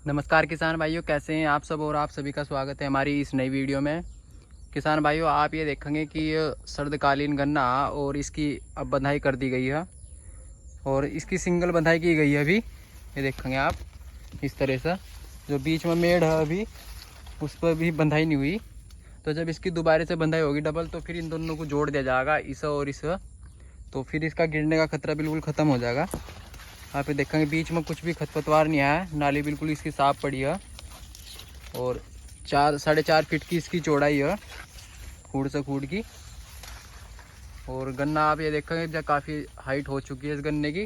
नमस्कार किसान भाइयों, कैसे हैं आप सब। और आप सभी का स्वागत है हमारी इस नई वीडियो में। किसान भाइयों, आप ये देखेंगे कि ये सर्दकालीन गन्ना और इसकी अब बंधाई कर दी गई है और इसकी सिंगल बंधाई की गई है अभी। ये देखेंगे आप इस तरह से, जो बीच में मेड़ है अभी उस पर भी बंधाई नहीं हुई। तो जब इसकी दोबारा से बंधाई होगी डबल, तो फिर इन दोनों को जोड़ दिया जाएगा, इस और इस। तो फिर इसका गिरने का खतरा बिल्कुल ख़त्म हो जाएगा। आप ये देखेंगे बीच में कुछ भी खरपतवार नहीं आया, नाली बिल्कुल इसकी साफ पड़ी है और 4-4.5 फीट की इसकी चौड़ाई है, खूड़ से खूड़ की। और गन्ना आप ये देखेंगे जब काफ़ी हाइट हो चुकी है इस गन्ने की,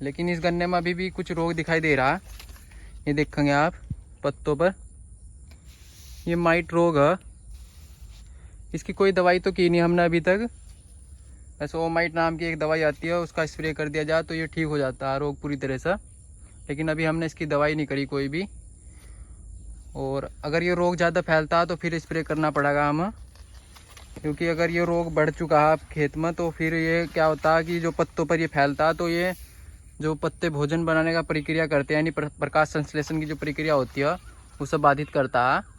लेकिन इस गन्ने में अभी भी कुछ रोग दिखाई दे रहा है। ये देखेंगे आप पत्तों पर, ये माइट रोग है। इसकी कोई दवाई तो की नहीं हमने अभी तक। ऐसे ओमाइट नाम की एक दवाई आती है, उसका स्प्रे कर दिया जाए तो ये ठीक हो जाता है रोग पूरी तरह से, लेकिन अभी हमने इसकी दवाई नहीं करी कोई भी। और अगर ये रोग ज़्यादा फैलता है तो फिर स्प्रे करना पड़ेगा हमें, क्योंकि अगर ये रोग बढ़ चुका है खेत में तो फिर ये क्या होता है कि जो पत्तों पर ये फैलता है तो ये जो पत्ते भोजन बनाने का प्रक्रिया करते हैं, यानी प्रकाश संश्लेषण की जो प्रक्रिया होती है उसे बाधित करता है।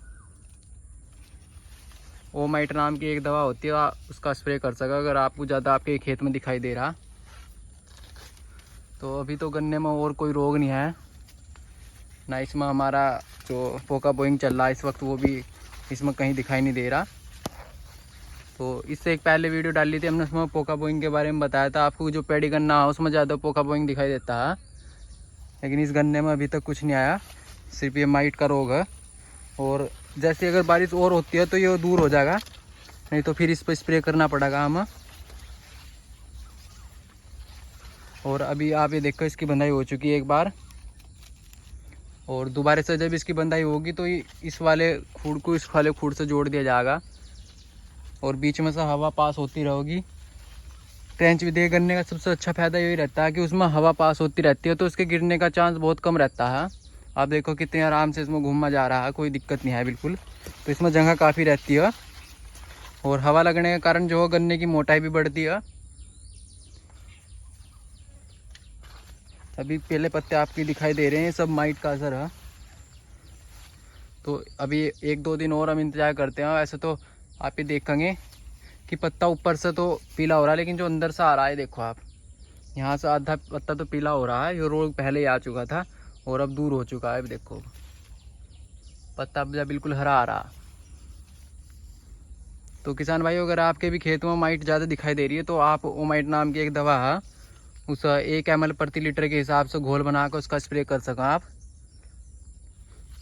ओमाइट नाम की एक दवा होती है, उसका स्प्रे कर सका अगर आपको ज़्यादा आपके खेत में दिखाई दे रहा। तो अभी तो गन्ने में और कोई रोग नहीं है ना, इसमें हमारा जो पोका बोइंग चल रहा है इस वक्त वो भी इसमें कहीं दिखाई नहीं दे रहा। तो इससे एक पहले वीडियो डाली थी हमने, उसमें पोका बोइंग के बारे में बताया था आपको। जो पेड़ी गन्ना है उसमें ज़्यादा पोका बोइंग दिखाई देता है, लेकिन इस गन्ने में अभी तक कुछ नहीं आया, सिर्फ ये माइट का रोग है। और जैसे अगर बारिश और होती है तो ये दूर हो जाएगा, नहीं तो फिर इस पर स्प्रे करना पड़ेगा हमें। और अभी आप ये देखो इसकी बंधाई हो चुकी है एक बार, और दोबारा से जब इसकी बंधाई होगी तो इस वाले खूड़ को इस वाले खूड़ से जोड़ दिया जाएगा और बीच में से हवा पास होती रहेगी। ट्रेंच विधि गन्ने का सबसे अच्छा फ़ायदा यही रहता है कि उसमें हवा पास होती रहती है, तो उसके गिरने का चांस बहुत कम रहता है। आप देखो कितने आराम से इसमें घूमा जा रहा है, कोई दिक्कत नहीं है बिल्कुल। तो इसमें जगह काफ़ी रहती है और हवा लगने के कारण जो गन्ने की मोटाई भी बढ़ती है। अभी पहले पत्ते आपके दिखाई दे रहे हैं, सब माइट का असर है। तो अभी 1-2 दिन और हम इंतज़ार करते हैं। ऐसे तो आप ये देखेंगे कि पत्ता ऊपर से तो पीला हो रहा है, लेकिन जो अंदर से आ रहा है देखो आप, यहाँ से आधा पत्ता तो पीला हो रहा है। ये रोग पहले ही आ चुका था और अब दूर हो चुका है। अब देखो पत्ता अब बिल्कुल हरा आ रहा। तो किसान भाई, अगर आपके भी खेत में माइट ज़्यादा दिखाई दे रही है तो आप ओमाइट नाम की एक दवा है, उस 1 ml प्रति लीटर के हिसाब से घोल बना कर उसका स्प्रे कर सकें आप।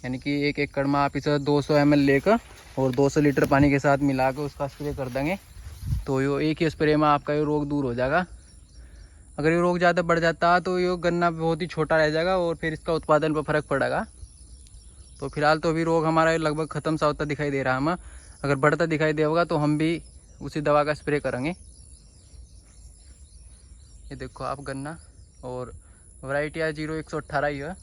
यानी कि 1 एकड़ में आप इसे 200 ml लेकर और 200 लीटर पानी के साथ मिला कर उसका स्प्रे कर देंगे तो ये एक ही स्प्रे में आपका ये रोग दूर हो जाएगा। अगर ये रोग ज़्यादा बढ़ जाता है तो ये गन्ना बहुत ही छोटा रह जाएगा और फिर इसका उत्पादन पर फर्क पड़ेगा। तो फिलहाल तो अभी रोग हमारा लगभग ख़त्म सा होता दिखाई दे रहा है हमें। अगर बढ़ता दिखाई देगा तो हम भी उसी दवा का स्प्रे करेंगे। ये देखो आप गन्ना, और वैरायटी है 0118 ही है।